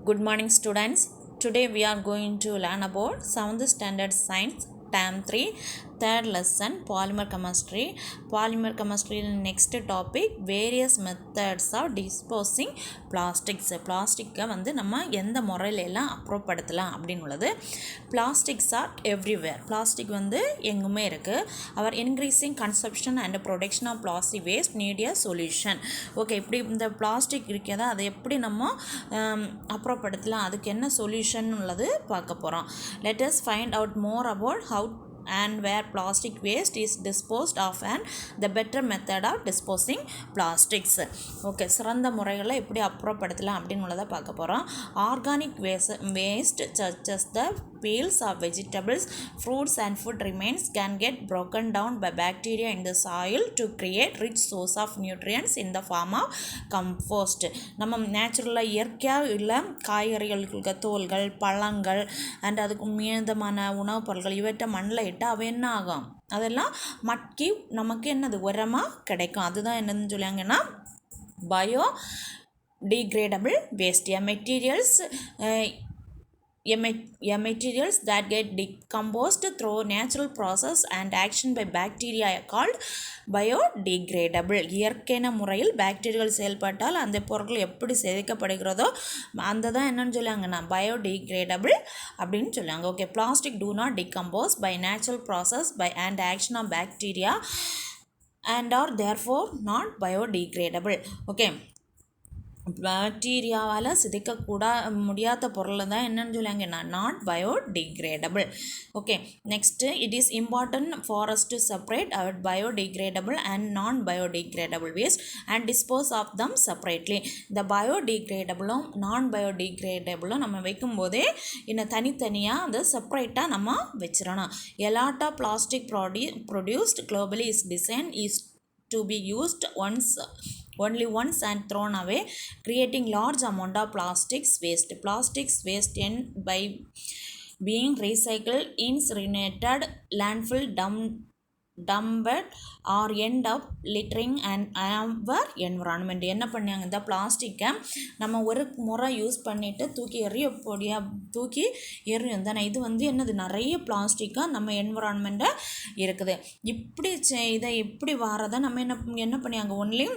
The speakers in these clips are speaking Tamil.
Good morning, students. Today we are going to learn about 7th standard science term 3 third lesson polymer chemistry. Polymer chemistry next topic various methods of disposing plastics. பிளாஸ்டிக்கை வந்து நம்ம எந்த முறையில எல்லாம் அப்புறப்படுத்தலாம் அப்படின்னு உள்ளது. Plastics are everywhere. Plastic வந்து எங்குமே இருக்கு. Our increasing consumption and production of plastic waste need a solution. Okay, இப்படி இந்த பிளாஸ்டிக் இருக்கிறதா அதை எப்படி நம்ம அப்புறப்படுத்தலாம், அதுக்கு என்ன சொல்யூஷன் உள்ளது பார்க்க போகிறோம். Let us find out more about how and where plastic waste is disposed of and the better method of disposing plastics. Okay, சிறந்த முறைகளை எப்படி அப்புறப்படுத்தலாம் அப்படின்னு உள்ளதை பார்க்க போகிறோம். Organic waste such as the peels of vegetables, fruits and food remains can get broken down by bacteria in the soil to create rich source of nutrients in the form of compost. நம்ம நேச்சுரலாக இயற்கையாக உள்ள காய்கறிகளுக்கு தோல்கள், பழங்கள் அண்ட் அதுக்கு மீதமான உணவுப் பொருட்கள் இவற்றை மண்ணில் இட்டு அவை என்ன ஆகும், அதெல்லாம் மக்கி நமக்கு என்னது உரமாக கிடைக்கும். அதுதான் என்னதுன்னு சொல்லுவாங்கன்னா bio degradable waste. Materials that get decomposed through natural process and action by bacteria are called biodegradable. இயற்கையான முறையில் பாக்டீரியாக்கள் செயல்பட்டால் அந்த பொருட்கள் எப்படி சிதைக்கப்படுகிறதோ அந்த தான் என்னன்னு சொல்லுவாங்கன்னா biodegradable அப்படின்னு சொல்லுவாங்க. Okay, plastic do not decompose by natural process by and action of bacteria and are therefore not biodegradable. Okay, பாக்டீரியாவால் முடியாத பொருளை தான் என்னன்னு சொல்லுவாங்கன்னா not biodegradable. Okay, next it is important for us to separate our biodegradable and non biodegradable waste and dispose of them separately. இந்த பயோடிகிரேடபிளும் நான் பயோடிகிரேடபிளும் நம்ம வைக்கும்போதே இன்னும் தனித்தனியாக அதை செப்பரேட்டாக நம்ம வச்சிடணும். A lot of plastic produced globally is designed is to be used only once and thrown away, creating large amount of plastics waste end by being recycled, incinerated, landfill dumped or end up littering and our environment. என்ன பண்ணாங்க, இந்த பிளாஸ்டிக்கை நம்ம ஒரு முறை யூஸ் பண்ணிவிட்டு தூக்கி எறியும் தானே. இது வந்து என்னது நிறைய பிளாஸ்டிக்காக நம்ம என்விரான்மெண்ட்டை இருக்குது. இதை இப்படி வாரதை நம்ம என்ன பண்ணியாங்க ஒன்லி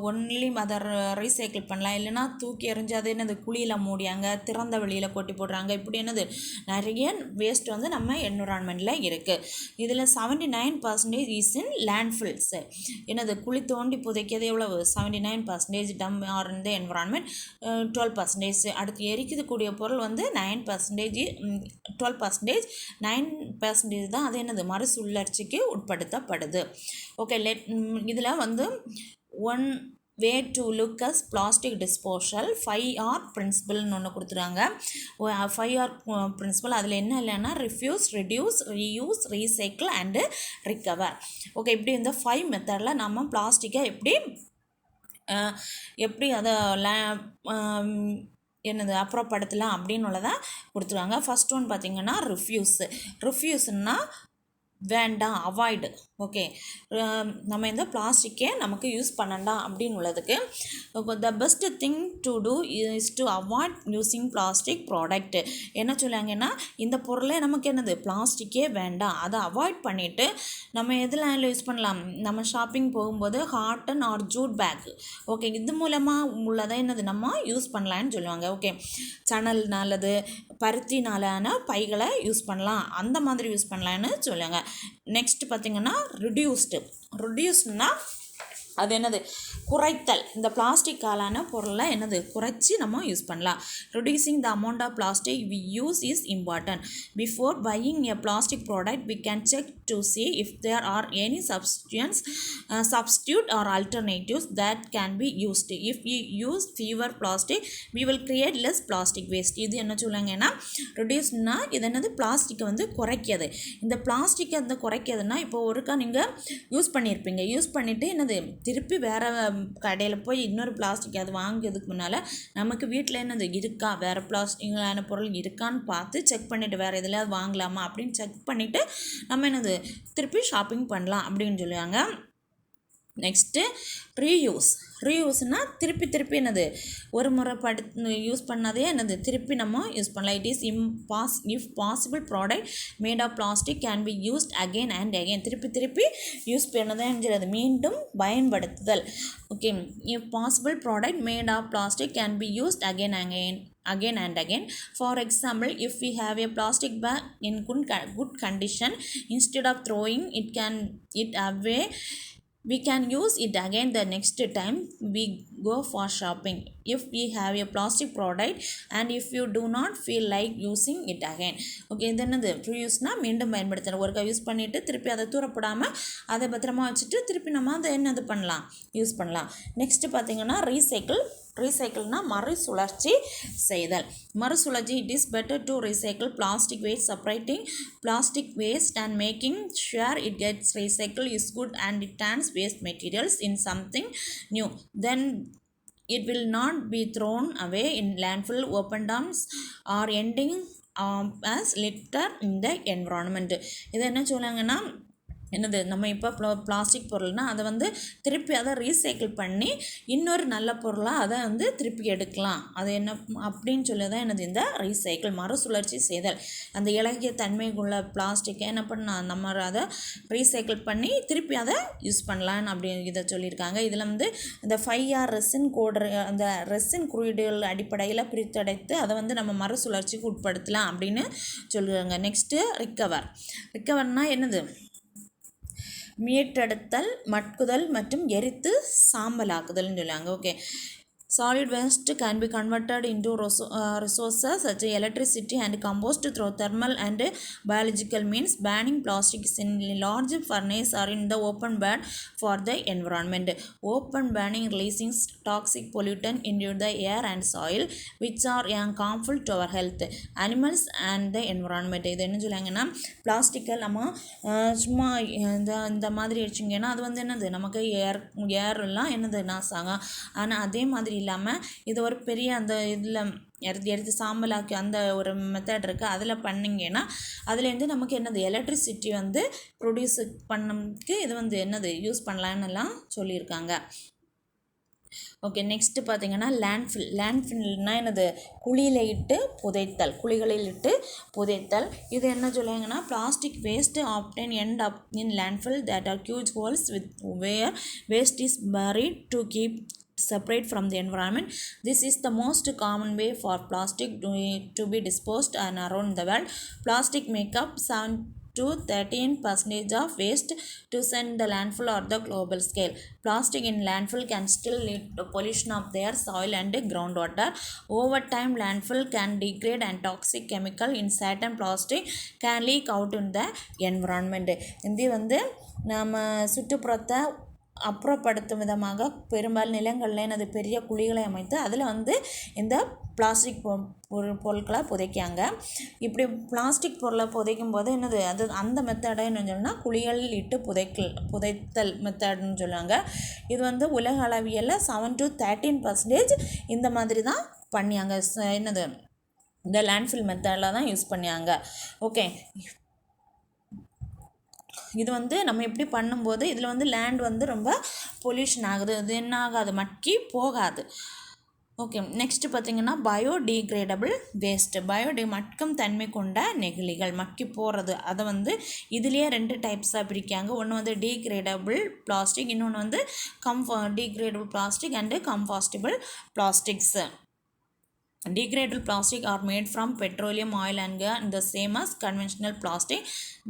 ஒன்லி அதை ரீசைக்கிள் பண்ணலாம், இல்லைனா தூக்கி எறிஞ்சு அது என்னது குழியில் மூடியாங்க, திறந்த வெளியில் கொட்டி போடுறாங்க. இப்படி என்னது நிறைய வேஸ்ட் வந்து நம்ம என்விரான்மெண்ட்டில் இருக்குது. இதில் 79% இஸ் இன் லேண்ட்ஃபில்ஸ். என்னது குழி தோண்டி புதைக்கிறது எவ்வளவு 79% டம் ஆர் இந்த என்விரான்மெண்ட். 12% அடுத்து எரிக்கக்கூடிய பொருள் வந்து 9%. 12% 9% தான் அது என்னது மறுசுழற்சிக்கு உட்படுத்தப்படுது. ஓகே, இதில் வந்து one way to look as plastic disposal 5R பிரின்சிபல்னு ஒன்று கொடுத்துருக்காங்க. 5R பிரின்சிபல் அதில் என்ன இல்லைன்னா refuse, reduce, reuse, recycle and recover. Okay, இப்படி இந்த 5 மெத்தடில் நம்ம பிளாஸ்டிக்கை எப்படி அதை என்னது அப்புறப்படுத்தலாம் அப்படின்னு உள்ளதை கொடுத்துருவாங்க. ஃபஸ்ட் ஒன் பார்த்திங்கன்னா ரிஃப்யூஸ்னால் வேண்டாம், அவாய்டு. ஓகே, நம்ம இந்த பிளாஸ்டிக்கே நமக்கு யூஸ் பண்ணண்டாம் அப்படின்னு உள்ளதுக்கு the best thing to do is to avoid using plastic product. என்ன சொல்லுவாங்கன்னா இந்த பொருளே நமக்கு என்னது பிளாஸ்டிக்கே வேண்டாம், அதை அவாய்ட் பண்ணிவிட்டு நம்ம எதில் யூஸ் பண்ணலாம், நம்ம ஷாப்பிங் போகும்போது cotton or jute bag. Okay, இது மூலமாக உள்ளதை என்னது நம்ம யூஸ் பண்ணலான்னு சொல்லுவாங்க. ஓகே, சணல் நல்லது, பருத்தினாலான பைகளை யூஸ் பண்ணலாம், அந்த மாதிரி யூஸ் பண்ணலான்னு சொல்லுவாங்க. நெக்ஸ்ட் பார்த்திங்கன்னா ரிடியூஸ்டுனா அது என்னது குறைத்தல். இந்த பிளாஸ்டிக்காலான பொருளை என்னது குறைச்சி நம்ம யூஸ் பண்ணலாம். Reducing the amount of plastic we use is important. Before buying a plastic product we can check to see if there are any substitute or alternatives that can be used. If we use fewer plastic we will create less plastic waste. இது என்ன சொல்லுவாங்கன்னா ரெடியூஸ்னா இது என்னது பிளாஸ்டிக்கை வந்து குறைக்கிறது. இந்த பிளாஸ்டிக்கை வந்து குறைக்கிறதுனா இப்போ ஒருக்கா நீங்கள் யூஸ் பண்ணிவிட்டு என்னது திருப்பி வேறு கடையில் போய் இன்னொரு பிளாஸ்டிக் அது வாங்கிறதுக்கு முன்னால் நமக்கு வீட்டில் என்னது இருக்கா, வேறு பிளாஸ்டிக்கான பொருள் இருக்கான்னு பார்த்து செக் பண்ணிவிட்டு வேறு எதுலையாவது வாங்கலாமா அப்படின்னு செக் பண்ணிவிட்டு நம்ம என்னது திருப்பி ஷாப்பிங் பண்ணலாம் அப்படின்னு சொல்லுவாங்க. நெக்ஸ்ட்டு ரீயூஸ்னால் திருப்பி திருப்பி என்னது ஒரு முறை யூஸ் பண்ணதே என்னது திருப்பி நம்ம யூஸ் பண்ணலாம். It is if possible product made of plastic can be used again and again. திருப்பி திருப்பி யூஸ் பண்ணதான் மீண்டும் பயன்படுத்துதல். Okay, if possible product made of plastic can be used again and again. For example, if we have a plastic bag in good condition, instead of throwing it away, we can use it again the next time we go for shopping. If we have a plastic product and if you do not feel like using it again. Okay, இது என்னது ரீயூஸ்னா மீண்டும் பயன்படுத்தணும். ஒருக்கா யூஸ் பண்ணிவிட்டு திருப்பி அதை தூரப்படாமல் அதை பத்திரமா வச்சுட்டு திருப்பி நம்ம அதை என்னது பண்ணலாம், யூஸ் பண்ணலாம். நெக்ஸ்ட்டு பார்த்திங்கன்னா ரீசைக்கிள்னா மறுசுழற்சி செய்தல். மறுசுழற்சி, it is better to recycle plastic waste. Separating plastic waste and making sure it gets recycle is good and it turns waste materials in something new. Then it will not be thrown away in landfill, open dumps or ending as litter in the environment. இது என்ன சொல்லுவாங்கன்னா என்னது நம்ம இப்போ பிளாஸ்டிக் பொருள்னால் அதை வந்து திருப்பி அதை ரீசைக்கிள் பண்ணி இன்னொரு நல்ல பொருளாக அதை வந்து திருப்பி எடுக்கலாம். அது என்ன அப்படின்னு சொல்லி தான் என்னது இந்த ரீசைக்கிள் மறுசுழற்சி செய்தல். அந்த இலகிய தன்மைக்குள்ள பிளாஸ்டிக்கை என்ன பண்ணால் நம்ம அதை ரீசைக்கிள் பண்ணி திருப்பி அதை யூஸ் பண்ணலான்னு அப்படி இதை சொல்லியிருக்காங்க. இதில் வந்து இந்த 5R ரெசின் கோடு அந்த ரெசின் குறியீடுகள் அடிப்படையில் பிரித்தடைத்து அதை வந்து நம்ம மறுசுழற்சிக்கு உட்படுத்தலாம் அப்படின்னு சொல்லுவாங்க. நெக்ஸ்ட்டு ரிக்கவர்னால் என்னது மீட்டெடுத்தல், மட்குதல் மற்றும் எரித்து சாம்பலாக்குதல்னு சொல்லுவாங்க. Okay, solid waste can be converted into resources such as electricity and compost through thermal and biological means. Burning plastic in large furnace or in the open burn for the environment. Open burning releasing toxic pollutant into the air and soil which are harmful to our health, animals and the environment. இது என்ன சொல்லுவாங்கன்னா பிளாஸ்டிக்கை நம்ம சும்மா இந்த மாதிரி வச்சிங்கன்னா அது வந்து என்னது நமக்கு ஏர்லாம் என்னது நாசாங்க. ஆனால் அதே மாதிரி இல்லாமல் இது ஒரு பெரிய அந்த இதில் எடுத்து சாம்பலாக்கி அந்த ஒரு மெத்தட் இருக்குது. அதில் பண்ணிங்கன்னா அதுலேருந்து நமக்கு என்னது எலக்ட்ரிசிட்டி வந்து ப்ரொடியூஸ் பண்ணதுக்கு இது வந்து என்னது யூஸ் பண்ணலான்னுலாம் சொல்லியிருக்காங்க. ஓகே, நெக்ஸ்ட்டு பார்த்திங்கன்னா லேண்ட்ஃபில்னால் என்னது குழிகளில் இட்டு புதைத்தல். இது என்ன சொல்லுவாங்கன்னா plastic waste often end up in landfill that are huge holes with where waste is buried to keep separate from the environment. This is the most common way for plastic to be disposed around the world. Plastic make up 7 to 13% of waste to send the landfill or the global scale. Plastic in landfill can still lead to pollution of their soil and groundwater. Over time, landfill can degrade and toxic chemical in certain plastic can leak out in the environment. இது வந்து நம்ம சுற்றுப்புறத்தை அப்புறப்படுத்தும் விதமாக பெரும்பாலும் நிலங்களில் எனது பெரிய குழிகளை அமைத்து அதில் வந்து இந்த பிளாஸ்டிக் பொருட்களை புதைக்காங்க. இப்படி பிளாஸ்டிக் பொருளை புதைக்கும் போது என்னது அது அந்த மெத்தடை என்ன சொன்னால் குழிகளில் இட்டு புதைத்தல் மெத்தட்னு சொல்லுவாங்க. இது வந்து உலக அளவியலில் 7 to 13% இந்த மாதிரி தான் பண்ணியாங்க. என்னது இந்த லேண்ட்ஃபில் மெத்தடில் தான் யூஸ் பண்ணியாங்க. ஓகே, இது வந்து நம்ம எப்படி பண்ணும்போது இதில் வந்து லேண்ட் வந்து ரொம்ப பொல்யூஷன் ஆகுது. இது என்ன ஆகாது, மக்கி போகாது. ஓகே, நெக்ஸ்ட்டு பார்த்திங்கன்னா பயோடிகிரேடபிள் வேஸ்ட்டு. மட்கும் தன்மை கொண்ட நெகிழிகள் மக்கி போகிறது. அதை வந்து இதுலேயே 2 டைப்ஸாக பிரிக்காங்க. ஒன்று வந்து டீக்ரேடபிள் பிளாஸ்டிக், இன்னொன்று வந்து degradable plastic and compostable plastics. Degradable plastic are made from petroleum, oil and gas, the same as conventional plastic.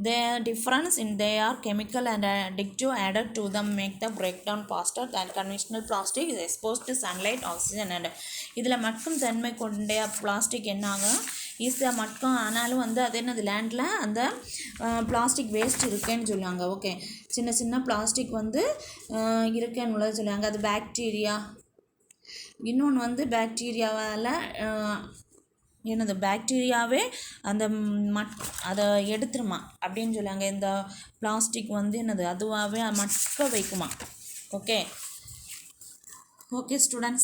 The difference in they are chemical and additive added to them make the breakdown faster than conventional plastic is exposed to sunlight, oxygen and இதில் மட்கும் தன்மை கொண்ட பிளாஸ்டிக் என்ன ஆகும், ஈஸியாக மட்கும். ஆனாலும் வந்து அது என்னது லேண்டில் அந்த பிளாஸ்டிக் வேஸ்ட் இருக்குன்னு சொல்லுவாங்க. ஓகே, சின்ன சின்ன பிளாஸ்டிக் வந்து இருக்குன்னு உள்ளது சொல்லுவாங்க. அது பாக்டீரியா. இன்னொன்று வந்து பாக்டீரியாவால் என்னது பாக்டீரியாவே அந்த அதை எடுத்துருமா அப்படின்னு சொல்லுவாங்க. இந்த பிளாஸ்டிக் வந்து என்னது அதுவாகவே மட்க வைக்குமா. Okay students.